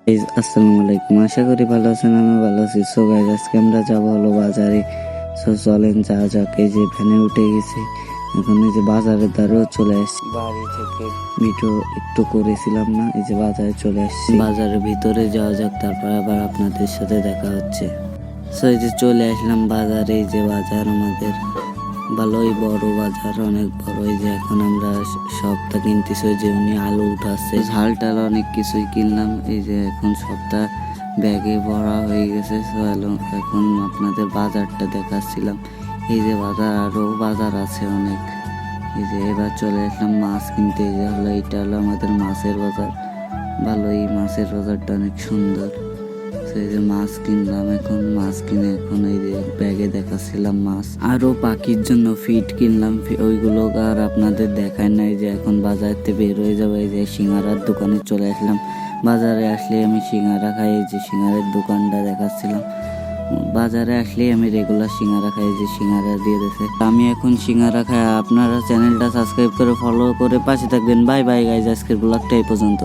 আসসালামু আলাইকুম, আশা করি ভালো আছেন। আমি ভালো আছি। সো গাইজ, আজকে আমরা যাবো হলো বাজারে। সো চলেন যাওয়া যাক। এই যে ভ্যানে উঠে গেছি, এখন এই যে বাজারের দ্বারেও চলে আসছি। বাড়ি থেকে ভিডিও একটু করেছিলাম না, এই যে বাজারে চলে আসছি। বাজারের ভিতরে যাওয়া যাক, তারপর আবার আপনাদের সাথে দেখা হচ্ছে। সো এই যে চলে আসলাম বাজারে। এই যে বাজার আমাদের ভালোই বড় বাজার, অনেক বড়। এই যে এখন আমরা সবটা কিনতেছি। ওই যে উনি আলু উঠাচ্ছে, ঝাল টাল অনেক কিছুই কিনলাম। এই যে এখন সবটা ব্যাগে ভরা হয়ে গেছে। এখন আপনাদের বাজারটা দেখাচ্ছিলাম। এই যে বাজার, আরো বাজার আছে অনেক। এই যে এবার চলে আসলাম মাছ কিনতে। এই যে হলো এটা হলো আমাদের মাছের বাজার। ভালোই মাছের বাজারটা অনেক সুন্দর। সেই যে মাছ কিনলাম, এখন মাছ কিনে এখন এই যে ব্যাগে দেখাচ্ছিলাম মাছ। আরো পাখির জন্য ফিড কিনলাম, ওইগুলো আর আপনাদের দেখায় নাই। যে এখন বাজার থেকে বের হয়ে যাবে। এই যে সিঙ্গারার দোকানে চলে আসলাম। বাজারে আসলে আমি সিঙ্গারা খাই। এই যে সিঙ্গারের দোকানটা দেখাচ্ছিলাম। বাজারে আসলে আমি রেগুলার সিঙ্গারা খাই। যে সিঙ্গারা দিয়ে দিয়েছে, আমি এখন সিঙ্গারা খাই। আপনারা চ্যানেলটা সাবস্ক্রাইব করে ফলো করে পাশে থাকবেন। বাই বাই গাইজ, আজকের ব্লগটা এই পর্যন্ত।